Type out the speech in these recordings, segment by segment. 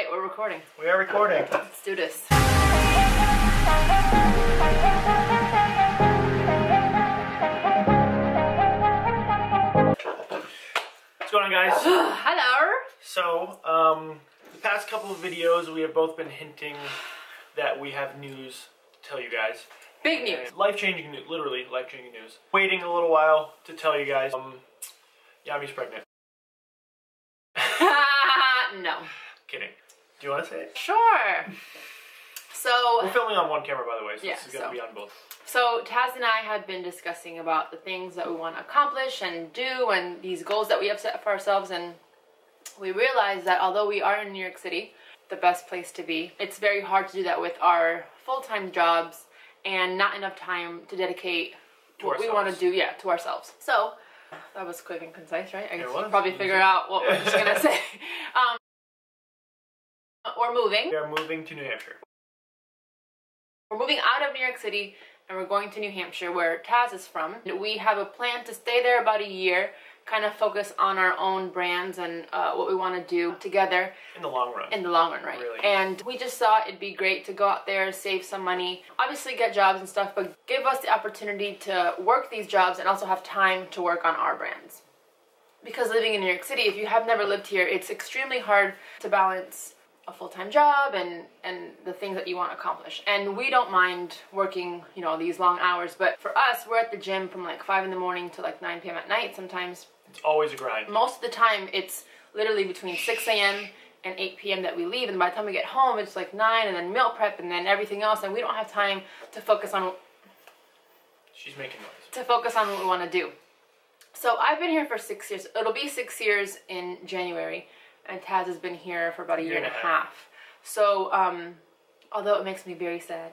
Alright, we're recording. We are recording. Let's do this. What's going on, guys? Hello. So, the past couple of videos we have both been hinting that we have news to tell you guys. Big news. Life-changing news, literally life-changing news. Waiting a little while to tell you guys, Yami's pregnant. No. Kidding. Do you want to say it? Sure. So we're filming on one camera, by the way, so yeah, this is going to be on both. So Taz and I have been discussing about the things that we want to accomplish and do and these goals that we have set for ourselves, and we realized that although we are in New York City, the best place to be, it's very hard to do that with our full-time jobs and not enough time to dedicate to what we want to do, to ourselves. So that was quick and concise, right? I guess you probably figured out what we're just going to say. We're moving. We are moving to New Hampshire. We're moving out of New York City and we're going to New Hampshire, where Taz is from. We have a plan to stay there about a year, kind of focus on our own brands and what we want to do together. In the long run. In the long run, right. Really. And we just thought it'd be great to go out there, save some money, obviously get jobs and stuff, but give us the opportunity to work these jobs and also have time to work on our brands. Because living in New York City, if you have never lived here, it's extremely hard to balance a full-time job and the things that you want to accomplish. And we don't mind working, you know, these long hours, but for us, we're at the gym from like 5 in the morning to like 9 p.m. at night sometimes. It's always a grind. Most of the time, it's literally between 6 a.m. and 8 p.m. that we leave, and by the time we get home, it's like 9, and then meal prep, and then everything else, and we don't have time to focus on... She's making noise. To focus on what we want to do. So I've been here for 6 years. It'll be 6 years in January. And Taz has been here for about a year and a half. So, although it makes me very sad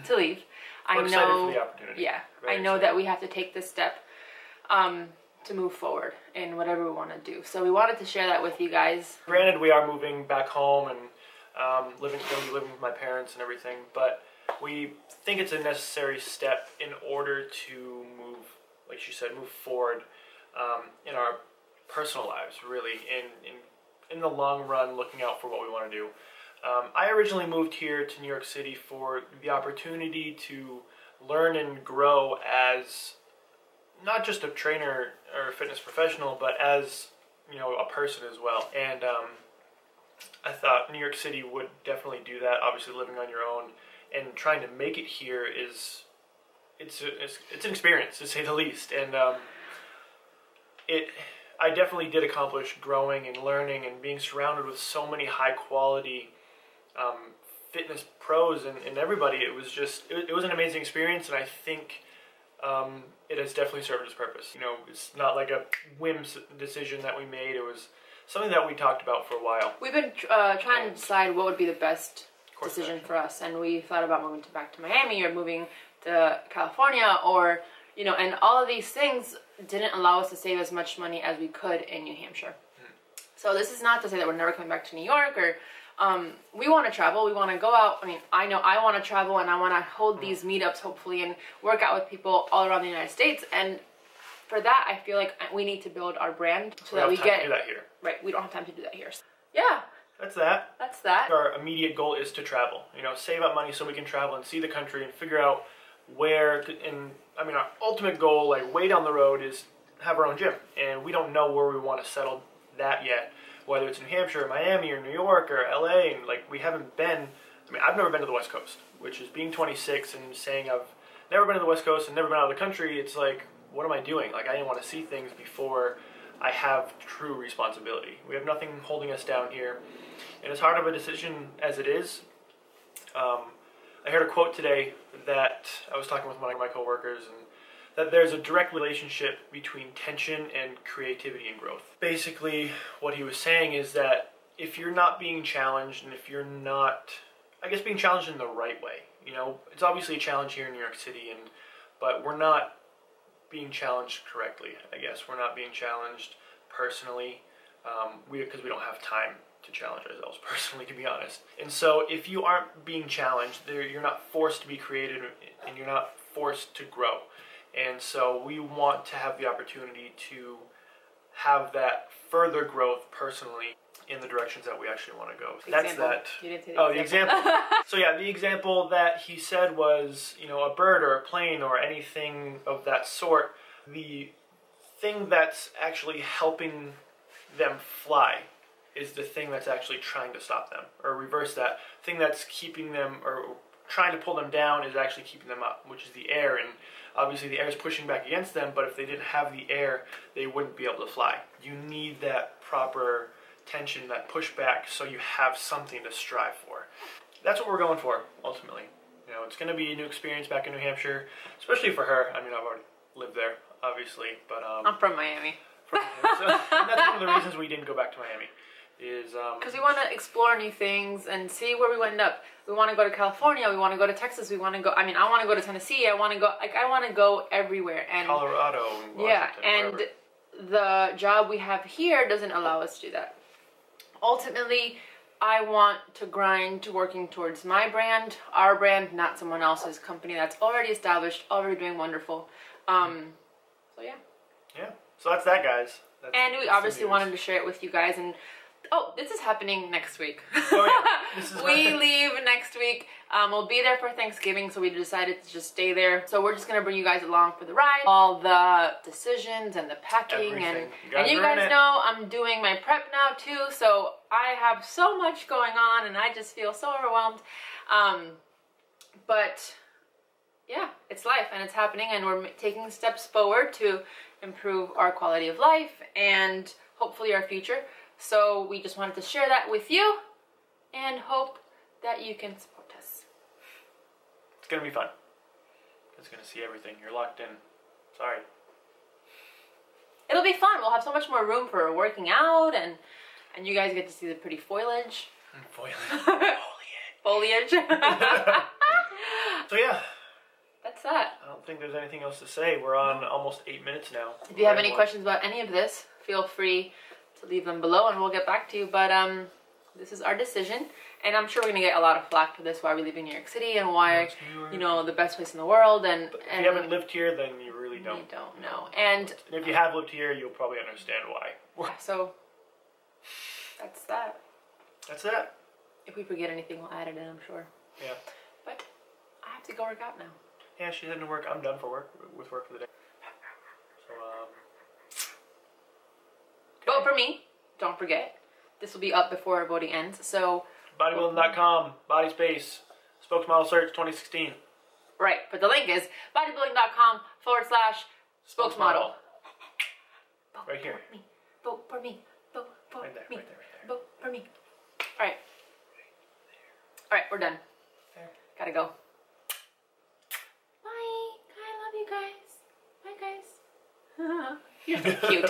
to leave, We're excited for the opportunity. Yeah, very I know excited. that we have to take this step to move forward in whatever we want to do. So we wanted to share that with you guys. Granted, we are moving back home and going to be living with my parents and everything, but we think it's a necessary step in order to move, like she said, move forward in our personal lives, really, in the long run, looking out for what we want to do. I originally moved here to New York City for the opportunity to learn and grow as not just a trainer or a fitness professional, but as, you know, a person as well. And I thought New York City would definitely do that. Obviously, living on your own and trying to make it here is it's an experience, to say the least. And I definitely did accomplish growing and learning and being surrounded with so many high quality fitness pros and everybody. It was just, it was an amazing experience, and I think it has definitely served its purpose. You know, it's not like a whim decision that we made. It was something that we talked about for a while. We've been trying to decide what would be the best decision for us, and we thought about moving back to Miami or moving to California, or, you know, and all of these things didn't allow us to save as much money as we could in New Hampshire. So this is not to say that we're never coming back to New York, or we want to travel, we want to go out. I mean, I know I want to travel, and I want to hold these meetups, hopefully, and work out with people all around the United States. And for that, I feel like we need to build our brand so that we get... to do that here. Right, we don't have time to do that here. So, yeah. That's that. That's that. Our immediate goal is to travel. You know, save up money so we can travel and see the country and figure out where to, and I mean, our ultimate goal, like way down the road, is have our own gym. And we don't know where we want to settle that yet, whether it's New Hampshire or Miami or New York or LA. And like, we haven't been, I mean, I've never been to the West Coast, which is being 26 and saying I've never been to the West Coast and never been out of the country. It's like, what am I doing? Like, I didn't want to see things before I have true responsibility. We have nothing holding us down here, and as hard of a decision as it is, I heard a quote today that I was talking with one of my coworkers, and that there's a direct relationship between tension and creativity and growth. Basically, what he was saying is that if you're not being challenged, and if you're not, I guess, being challenged in the right way, you know, it's obviously a challenge here in New York City, but we're not being challenged correctly, I guess. We're not being challenged personally, because we don't have time to challenge ourselves personally, to be honest. And so if you aren't being challenged, you're not forced to be creative, and you're not forced to grow. And so we want to have the opportunity to have that further growth personally in the directions that we actually want to go. So Example. that's that. You didn't say The example. So yeah, the example that he said was, you know, a bird or a plane or anything of that sort. The thing that's actually helping them fly is the thing that's actually trying to stop them, or reverse that. Thing that's keeping them or trying to pull them down is actually keeping them up, which is the air. And obviously the air is pushing back against them, but if they didn't have the air, they wouldn't be able to fly. You need that proper tension, that pushback, so you have something to strive for. That's what we're going for, ultimately. You know, it's going to be a new experience back in New Hampshire, especially for her. I mean, I've already lived there, obviously, but I'm from Miami. So, and that's one of the reasons we didn't go back to Miami. Is because we want to explore new things and see where we end up. We want to go to California. We want to go to Texas. We want to go. I mean, I want to go to Tennessee. I want to go. Like, I want to go everywhere. And Colorado. And Washington, yeah, and wherever. the job we have here doesn't allow us to do that. Ultimately, I want to grind to working towards my brand, our brand, not someone else's company that's already established, already doing wonderful. So yeah. Yeah. So that's that, guys. And we obviously wanted to share it with you guys. And oh, this is happening next week. Oh, yeah. This is we leave next week. We'll be there for Thanksgiving, so we decided to just stay there. So we're just gonna bring you guys along for the ride, all the decisions and the packing. Everything. And you guys know I'm doing my prep now too, so I have so much going on and I just feel so overwhelmed. But yeah, it's life and it's happening, and we're taking steps forward to improve our quality of life and hopefully our future. So we just wanted to share that with you and hope that you can support us. It's going to be fun. It's going to see everything. You're locked in. Sorry. It'll be fun. We'll have so much more room for working out, and you guys get to see the pretty foliage. Foliage. So yeah. That's that. I don't think there's anything else to say. We're on almost 8 minutes now. If you have any questions about any of this, feel free to leave them below and we'll get back to you. But this is our decision, and I'm sure we're gonna get a lot of flack for this, why we live in New York City and why, you know, the best place in the world. And if you haven't lived here, then you really don't. You don't know. And if you have lived here, you'll probably understand why. So that's that. That's that. If we forget anything, we'll add it in, I'm sure. Yeah. But I have to go work out now. Yeah, she's heading to work. I'm done with work for the day. So, Vote for me. Don't forget. This will be up before our voting ends. So bodybuilding.com, body space, spokesmodel search 2016. Right, but the link is bodybuilding.com/spokesmodel. Right here. Vote for me. Vote for Right there, me. right there, right there. Vote for me. All right. All right, we're done. There. Gotta go. Bye. I love you guys. Bye, guys. You're so cute.